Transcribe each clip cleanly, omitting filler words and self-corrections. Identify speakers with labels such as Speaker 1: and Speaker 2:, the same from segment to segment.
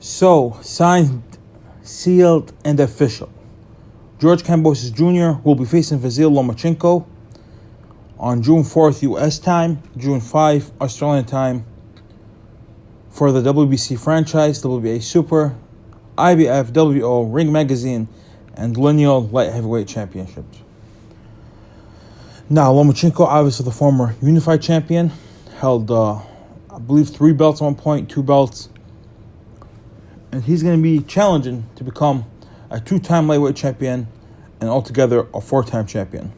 Speaker 1: So, signed, sealed, and official. George Kambosos Jr. will be facing Vasyl Lomachenko on June 4th U.S. time, June 5th Australian time for the WBC franchise, WBA Super, IBF, WBO, Ring Magazine, and Lineal Light Heavyweight Championships. Now, Lomachenko, obviously the former unified champion, held, I believe, 3 belts at one point, 2 belts. And he's going to be challenging to become a 2-time lightweight champion and altogether a 4-time champion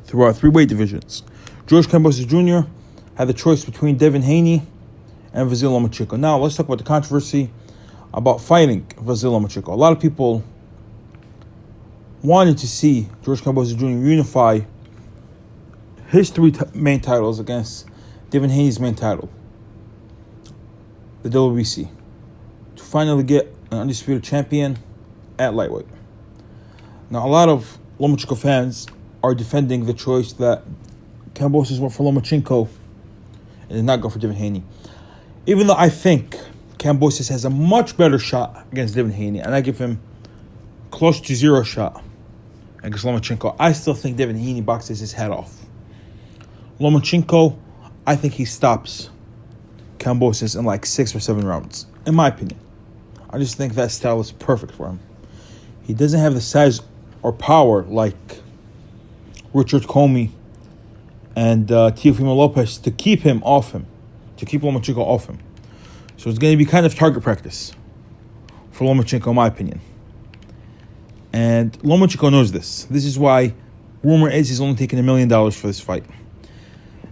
Speaker 1: throughout 3 weight divisions. George Kambosos Jr. had the choice between Devin Haney and Vasyl Lomachenko. Now, let's talk about the controversy about fighting Vasyl Lomachenko. A lot of people wanted to see George Kambosos Jr. unify his 3 main titles against Devin Haney's main title, the WBC, to finally get an undisputed champion at lightweight. Now, a lot of Lomachenko fans are defending the choice that Kambosos went for Lomachenko and did not go for Devin Haney. Even though I think Kambosos has a much better shot against Devin Haney, and I give him close to 0 shot against Lomachenko, I still think Devin Haney boxes his head off. Lomachenko, I think he stops Kambosos in like 6 or 7 rounds, in my opinion. I just think that style is perfect for him. He doesn't have the size or power like Richard Comey and Teofimo Lopez to keep him off him, to keep Lomachenko off him. So it's going to be kind of target practice for Lomachenko, in my opinion. And Lomachenko knows this. This is why rumor is he's only taking $1 million for this fight.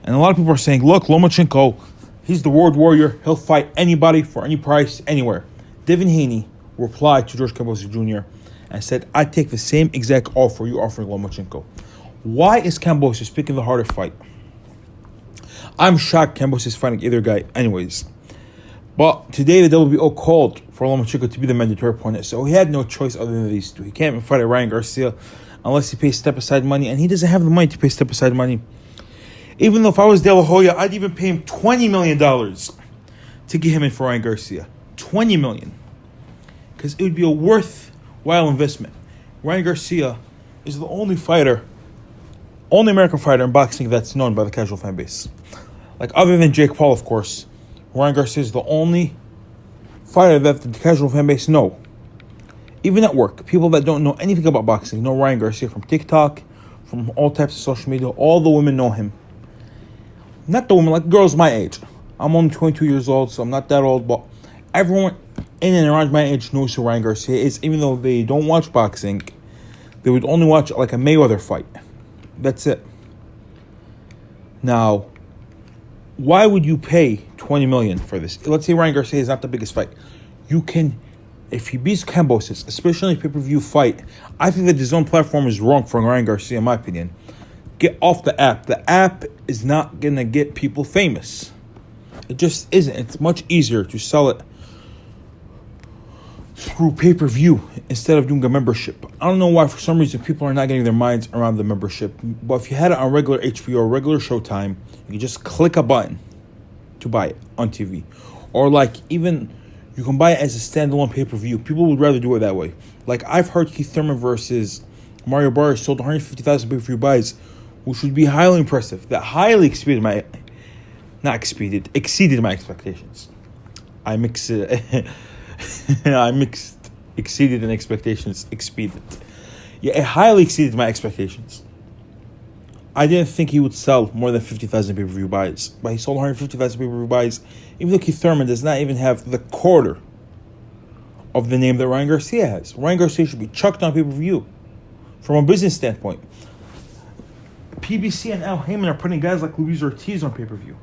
Speaker 1: And a lot of people are saying, look, Lomachenko, he's the world warrior. He'll fight anybody for any price, anywhere. Devin Haney replied to George Kambosos Jr. and said, I take the same exact offer you're offering Lomachenko. Why is Kambosos picking the harder fight? I'm shocked Kambosos is fighting either guy anyways. But today the WBO called for Lomachenko to be the mandatory opponent, so he had no choice other than these 2. He can't even fight Ryan Garcia unless he pays step-aside money, and he doesn't have the money to pay step-aside money. Even though if I was De La Hoya, I'd even pay him $20 million to get him in for Ryan Garcia. $20 million. Because it would be a worthwhile investment. Ryan Garcia is the only American fighter in boxing that's known by the casual fan base. Like, other than Jake Paul, of course, Ryan Garcia is the only fighter that the casual fan base know. Even at work, people that don't know anything about boxing know Ryan Garcia from TikTok, from all types of social media. All the women know him. Not the women, like girls my age. I'm only 22 years old, so I'm not that old, but everyone in and around my age knows who Ryan Garcia is, even though they don't watch boxing. They would only watch like a Mayweather fight. That's it. Now, why would you pay $20 million for this? Let's say Ryan Garcia is not the biggest fight. You can, if he beats Kambosos, especially in a pay-per-view fight, I think that the DAZN platform is wrong for Ryan Garcia, in my opinion. Get off the app. The app is not going to get people famous. It just isn't. It's much easier to sell it through pay-per-view instead of doing a membership. I don't know why, for some reason, people are not getting their minds around the membership. But if you had it on regular HBO or regular Showtime, you can just click a button to buy it on TV. Or like even you can buy it as a standalone pay-per-view. People would rather do it that way. Like I've heard Keith Thurman versus Mario Barrios sold 150,000 pay-per-view buys, which would be highly impressive. That highly exceeded my expectations. Exceeded and expectations exceeded. Yeah, it highly exceeded my expectations. I didn't think he would sell more than 50,000 pay-per-view buys, but he sold 150,000 pay-per-view buys, even though Keith Thurman does not even have the quarter of the name that Ryan Garcia has. Ryan Garcia should be chucked on pay-per-view from a business standpoint. PBC and Al Heyman are putting guys like Luis Ortiz on pay-per-view.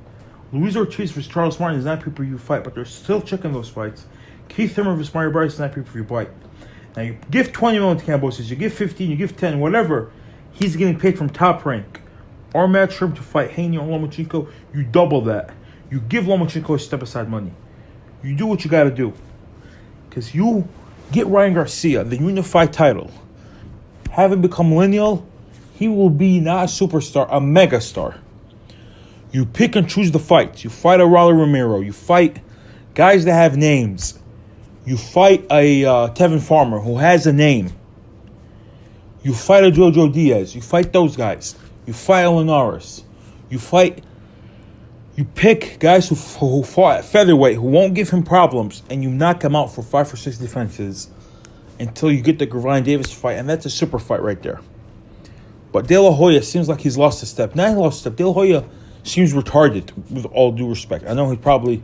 Speaker 1: Luis Ortiz versus Charles Martin is not a pay-per-view fight, but they're still checking those fights. Keith Thurman versus Mario Barrios is not a pay-per-view fight. Now, you give $20 million to Kambosos, you give 15, you give 10, whatever. He's getting paid from Top Rank or Matchroom to fight Haney or Lomachenko. You double that. You give Lomachenko step-aside money. You do what you got to do. Because you get Ryan Garcia, the unified title. Have him become lineal. He will be not a superstar, a megastar. You pick and choose the fights. You fight a Rolly Romero. You fight guys that have names. You fight a Tevin Farmer who has a name. You fight a Jojo Diaz. You fight those guys. You fight Linares. You pick guys who fought at featherweight who won't give him problems, and you knock him out for 5 or 6 defenses until you get the Gravine Davis fight, and that's a super fight right there. But De La Hoya seems like he's lost a step. Now he lost a step. De La Hoya seems retarded, with all due respect. I know he'd probably,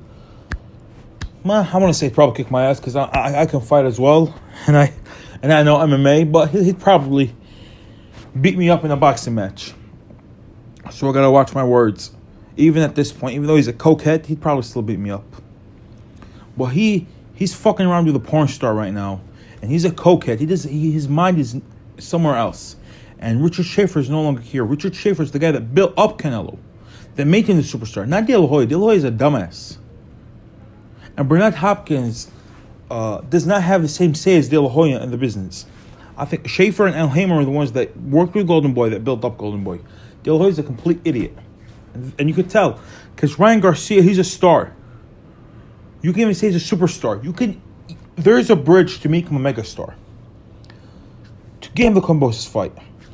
Speaker 1: I want to say probably kick my ass because I can fight as well, and I know MMA, but he'd probably beat me up in a boxing match. So I gotta watch my words. Even at this point, even though he's a cokehead, he'd probably still beat me up. But he's fucking around with a porn star right now, and he's a cokehead. His mind is somewhere else. And Richard Schaefer is no longer here. Richard Schaefer is the guy that built up Canelo, that made him the superstar. Not De La Hoya. De La Hoya is a dumbass. And Bernard Hopkins does not have the same say as De La Hoya in the business. I think Schaefer and Al Hamer are the ones that worked with Golden Boy, that built up Golden Boy. De La Hoya is a complete idiot. And you could tell, because Ryan Garcia, he's a star. You can even say he's a superstar. There is a bridge to make him a megastar. To get him the Kambosos fight.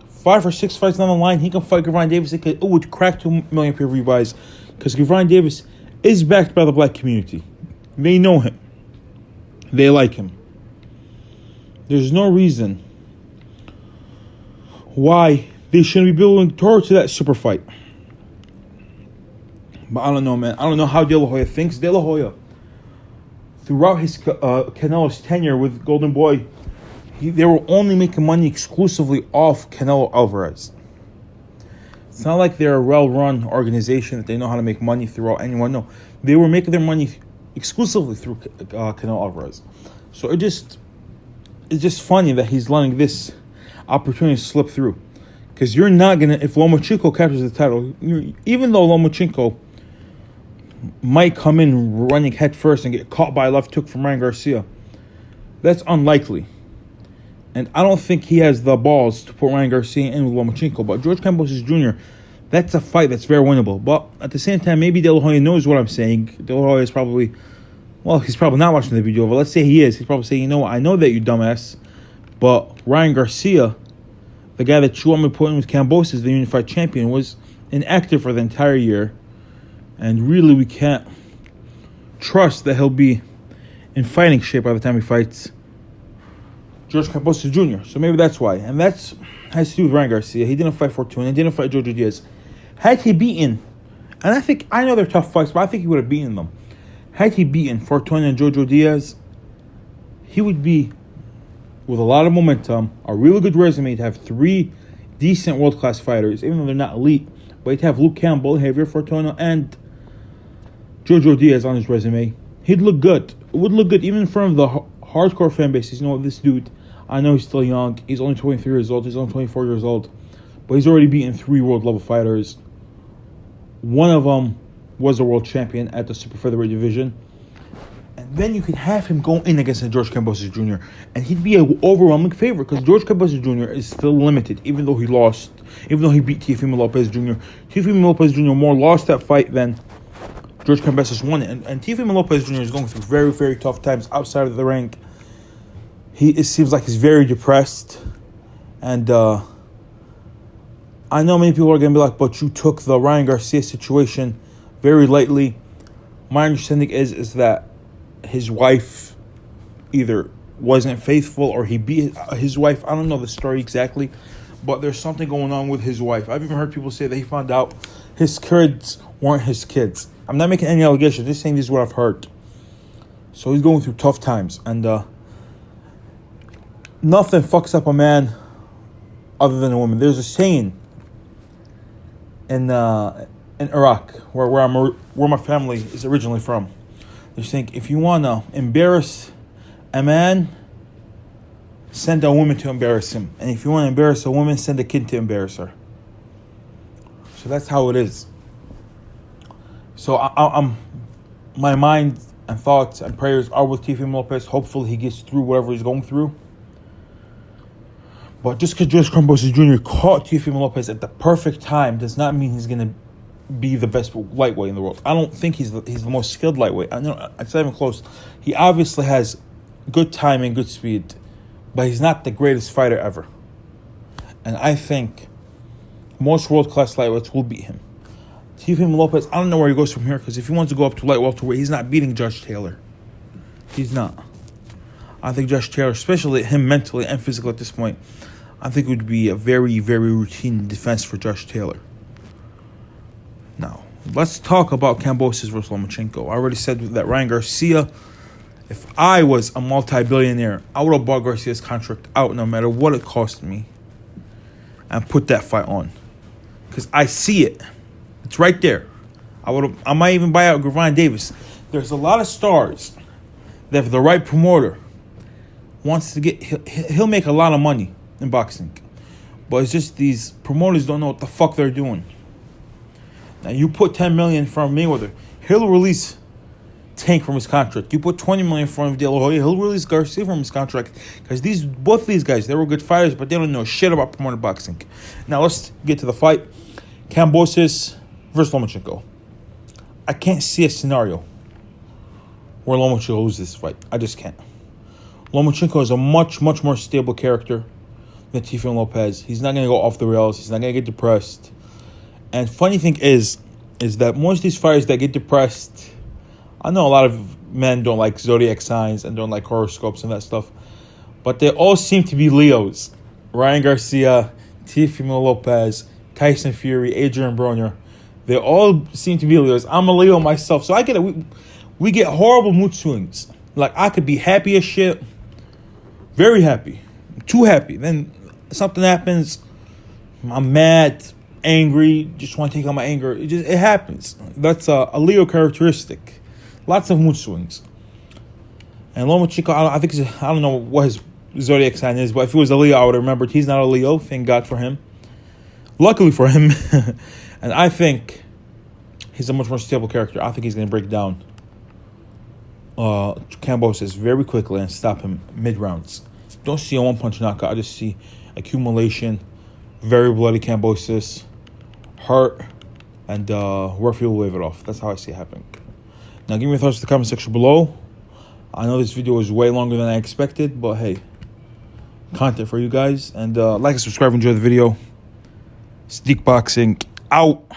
Speaker 1: 5 or 6 fights down the line, he can fight Gravine Davis. It would crack 2 million pay-per-view buys, because Gravine Davis is backed by the black community. They know him. They like him. There's no reason why they shouldn't be building towards that super fight. But I don't know, man. I don't know how De La Hoya thinks. De La Hoya, throughout his Canelo's tenure with Golden Boy, they were only making money exclusively off Canelo Alvarez. It's not like they're a well-run organization that they know how to make money throughout anyone. No, they were making their money exclusively through Canelo Alvarez. So it's just funny that he's letting this opportunity slip through. Because you're not going to, if Lomachenko captures the title, even though Lomachenko might come in running head first and get caught by a left hook from Ryan Garcia, that's unlikely. And I don't think he has the balls to put Ryan Garcia in with Lomachenko. But George Kambosos Jr., that's a fight that's very winnable. But at the same time, maybe De La Hoya knows what I'm saying. De La Hoya is probably, he's probably not watching the video, but let's say he is. He's probably saying, you know what, I know that you dumbass, but Ryan Garcia, the guy that you want me to put in with Kambosos, the unified champion, was inactive for the entire year. And really, we can't trust that he'll be in fighting shape by the time he fights George Kambosos Jr. So maybe that's why. And that has to do with Ryan Garcia. He didn't fight Fortuna. He didn't fight Jojo Diaz. Had he beaten, and I know they're tough fights, but I think he would have beaten them. Had he beaten Fortuna and Jojo Diaz, he would be, with a lot of momentum, a really good resume, to have 3 decent world-class fighters, even though they're not elite. But he'd have Luke Campbell, Javier Fortuna, and Jojo Diaz on his resume. He'd look good. It would look good even in front of the hardcore fan bases. You know, this dude, I know he's still young. He's only 23 years old. He's only 24 years old. But he's already beaten 3 world-level fighters. One of them was a world champion at the super featherweight division. And then you could have him go in against George Kambosos Jr. And he'd be an overwhelming favorite, because George Kambosos Jr. is still limited, even though he lost, even though he beat Teofimo Lopez Jr. Teofimo Lopez Jr. more lost that fight than George Kambosos won it. And Teofimo Lopez Jr. is going through very, very tough times outside of the ring. It seems like he's very depressed. And I know many people are going to be like, but you took the Ryan Garcia situation very lightly. My understanding is that his wife either wasn't faithful or he beat his wife. I don't know the story exactly, but there's something going on with his wife. I've even heard people say that he found out his kids weren't his kids. I'm not making any allegations, just saying this is what I've heard. So he's going through tough times, and nothing fucks up a man other than a woman. There's a saying in Iraq, where my family is originally from. They think, if you want to embarrass a man, send a woman to embarrass him. And if you want to embarrass a woman, send a kid to embarrass her. So that's how it is. So I'm my mind and thoughts and prayers are with Teofimo Lopez. Hopefully he gets through whatever he's going through. But just because George Kambosos Jr. caught Teofimo Lopez at the perfect time does not mean he's going to be the best lightweight in the world. I don't think he's the most skilled lightweight. I know it's not even close. He obviously has good timing, good speed, but he's not the greatest fighter ever. And I think most world-class lightweights will beat him. Teofimo Lopez, I don't know where he goes from here, because if he wants to go up to light welterweight, he's not beating Josh Taylor. He's not. I think Josh Taylor, especially him mentally and physically at this point, I think it would be a very, very routine defense for Josh Taylor. Now, let's talk about Kambosos versus Lomachenko. I already said that Ryan Garcia, if I was a multi-billionaire, I would have bought Garcia's contract out no matter what it cost me and put that fight on. Because I see it. It's right there. I might even buy out Gravine Davis. There's a lot of stars that if the right promoter wants to get, he'll make a lot of money in boxing. But it's just these promoters don't know what the fuck they're doing. Now you put $10 million from Mayweather, he'll release Tank from his contract. You put $20 million from De La Hoya, he'll release Garcia from his contract. Because both these guys, they were good fighters, but they don't know shit about promoted boxing. Now let's get to the fight. Kambosos versus Lomachenko. I can't see a scenario where Lomachenko loses this fight. I just can't. Lomachenko is a much, much more stable character than Teofimo Lopez. He's not going to go off the rails. He's not going to get depressed. And funny thing is that most of these fighters that get depressed, I know a lot of men don't like zodiac signs and don't like horoscopes and that stuff, but they all seem to be Leos. Ryan Garcia, Teofimo Lopez, Tyson Fury, Adrian Broner. They all seem to be Leos. I'm a Leo myself, so I get it. We get horrible mood swings. Like, I could be happy as shit, very happy, too happy. Then something happens, I'm mad, angry, just want to take out my anger. It happens. That's a Leo characteristic. Lots of mood swings. And Lomachenko, I don't know what his zodiac sign is, but if he was a Leo, I would have remembered. He's not a Leo. Thank God for him. Luckily for him. And I think he's a much more stable character. I think he's going to break down Kambosos very quickly and stop him mid-rounds. Don't see a one-punch knockout. I just see accumulation, very bloody Kambosos, hurt, and referee will wave it off. That's how I see it happening. Now, give me your thoughts in the comment section below. I know this video was way longer than I expected, but hey, content for you guys. And like and subscribe, enjoy the video. Sneak Boxing out.